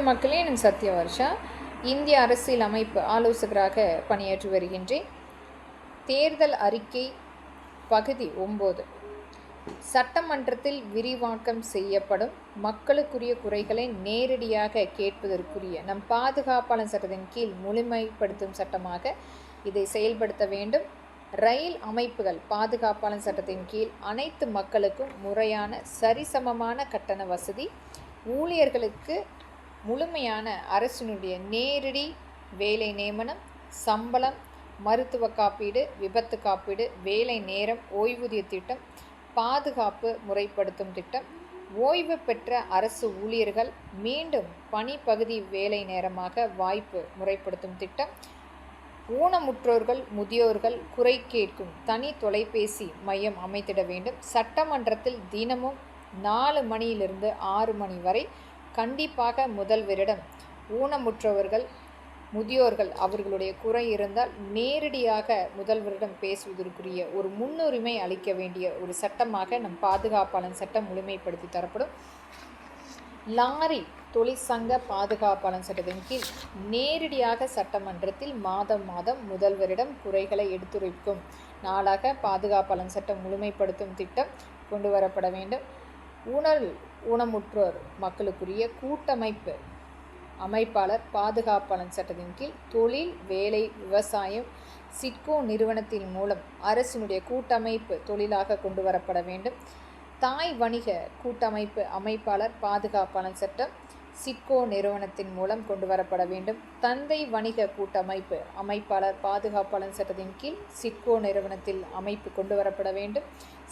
மக்களே, நான் சத்யா வர்ஷா. இந்திய அரசியல் அமைப்பு ஆலோசகராக பணியாற்றி வருகின்றேன். தேர்தல் அறிக்கை பகுதி 9. சட்டமன்றத்தில் விரிவாக்கம் செய்யப்படும் மக்களுக்குரிய குறைகளை நேரடியாக கேட்பதற்குரிய நம் பாதுகாப்பாளர் சட்டத்தின் கீழ் முழுமைப்படுத்தும் சட்டமாக இதை செயல்படுத்த வேண்டும். ரயில் அமைப்புகள் பாதுகாப்பாளர் சட்டத்தின் கீழ் அனைத்து மக்களுக்கும் முறையான சரிசமமான கட்டண வசதி, ஊழியர்களுக்கு முழுமையான அரசினுடைய நேரடி வேலை நியமனம், சம்பளம், மருத்துவ காப்பீடு, விபத்து காப்பீடு, வேலை நேரம், ஓய்வூதிய திட்டம், பாதுகாப்பு முறைப்படுத்தும் திட்டம், ஓய்வு பெற்ற அரசு ஊழியர்கள் மீண்டும் பணிப்பகுதி வேலை நேரமாக வாய்ப்பு முறைப்படுத்தும் திட்டம், ஊனமுற்றோர்கள், முதியோர்கள் குறை கேட்கும் தனி தொலைபேசி மையம் அமைத்திட வேண்டும். சட்டமன்றத்தில் தினமும் 4 மணியிலிருந்து 6 மணி வரை கண்டிப்பாக முதல்வரிடம் ஊனமுற்றவர்கள், முதியோர்கள் அவர்களுடைய குறை இருந்தால் நேரடியாக முதல்வரிடம் பேசுவதற்குரிய ஒரு முன்னுரிமை அளிக்க வேண்டிய ஒரு சட்டமாக நம் பாதுகாப்பாளர் சட்டம் முழுமைப்படுத்தி தரப்படும். லாரி தொழிற்சங்க பாதுகாப்பாளர் சட்டத்தின் கீழ் நேரடியாக சட்டமன்றத்தில் மாதம் முதல்வரிடம் குறைகளை எடுத்துரைக்கும் நாளாக பாதுகாப்பாளர் சட்டம் முழுமைப்படுத்தும் திட்டம் கொண்டு வரப்பட வேண்டும். ஊனமுற்றோர் மக்களுக்குரிய கூட்டமைப்பு அமைப்பாளர் பாதுகாப்பாளர் சட்டத்தின் கீழ் தொழில், வேலை, விவசாயம், சிட்கோ நிறுவனத்தின் மூலம் அரசினுடைய கூட்டமைப்பு தொழிலாக கொண்டு வரப்பட வேண்டும். தாய் வணிக கூட்டமைப்பு அமைப்பாளர் பாதுகாப்பாளர் சட்டம் சிட்கோ நிறுவனத்தின் மூலம் கொண்டு வரப்பட வேண்டும். தந்தை வணிக கூட்டமைப்பு அமைப்பாளர் பாதுகாப்பாளர் சட்டத்தின் கீழ் சிட்கோ நிறுவனத்தில் அமைப்பு கொண்டு வரப்பட வேண்டும்.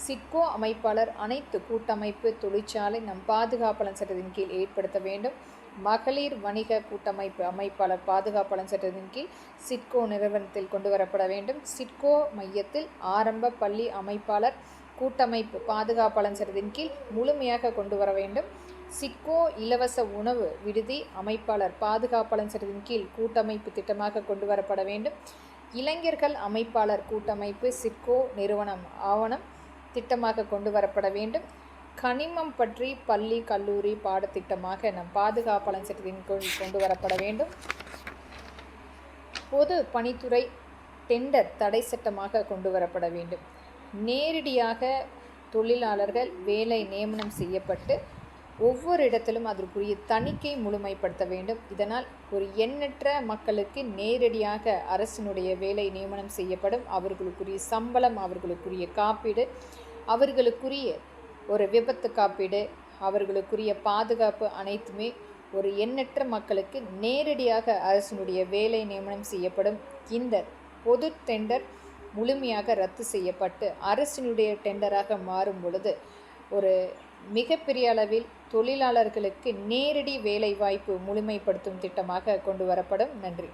சிட்கோ அமைப்பாளர் அனைத்து கூட்டமைப்பு தொழிற்சாலை நம் பாதுகாப்பாளர் சட்டத்தின் கீழ் ஏற்படுத்த வேண்டும். மகளிர் வணிக கூட்டமைப்பு அமைப்பாளர் பாதுகாப்பாளர் சட்டத்தின் கீழ் சிட்கோ நிறுவனத்தில் கொண்டு வரப்பட வேண்டும். சிட்கோ மையத்தில் ஆரம்ப பள்ளி அமைப்பாளர் கூட்டமைப்பு பாதுகாப்பாளர் சட்டத்தின் கீழ் முழுமையாக கொண்டு வர வேண்டும். சிட்கோ இலவச உணவு விடுதி அமைப்பாளர் பாதுகாப்பாளர் சட்டத்தின் கீழ் கூட்டமைப்பு திட்டமாக கொண்டு வரப்பட வேண்டும். இளைஞர்கள் அமைப்பாளர் கூட்டமைப்பு சிட்கோ நிறுவனம் ஆவணம் திட்டமாக கொண்டு வரப்பட வேண்டும். கனிமம் பற்றி பள்ளி கல்லூரி பாடத்திட்டமாக நம் பாதுகாப்பாளர் சட்டத்தின் கீழ் கொண்டு வரப்பட வேண்டும். பொது பணித்துறை டெண்டர் தடை சட்டமாக கொண்டு வரப்பட வேண்டும். நேரடியாக தொழிலாளர்கள் வேலை நியமனம் செய்யப்பட்டு ஒவ்வொரு இடத்திலும் அதற்குரிய தணிக்கை முழுமைப்படுத்த வேண்டும். இதனால் ஒரு எண்ணற்ற மக்களுக்கு நேரடியாக அரசினுடைய வேலை நியமனம் செய்யப்படும். அவர்களுக்குரிய சம்பளம், அவர்களுக்குரிய காப்பீடு, அவர்களுக்குரிய ஒரு விபத்து காப்பீடு, அவர்களுக்குரிய பாதுகாப்பு அனைத்துமே ஒரு எண்ணற்ற மக்களுக்கு நேரடியாக அரசினுடைய வேலை நியமனம் செய்யப்படும். இந்த பொது டெண்டர் முழுமையாக ரத்து செய்யப்பட்டு அரசினுடைய டெண்டராக மாறும் பொழுது ஒரு மிகப்பெரிய அளவில் தொழிலாளர்களுக்கு நேரடி வேலை வாய்ப்பு முழுமைப்படுத்தும் திட்டமாக கொண்டு வரப்படும். நன்றி.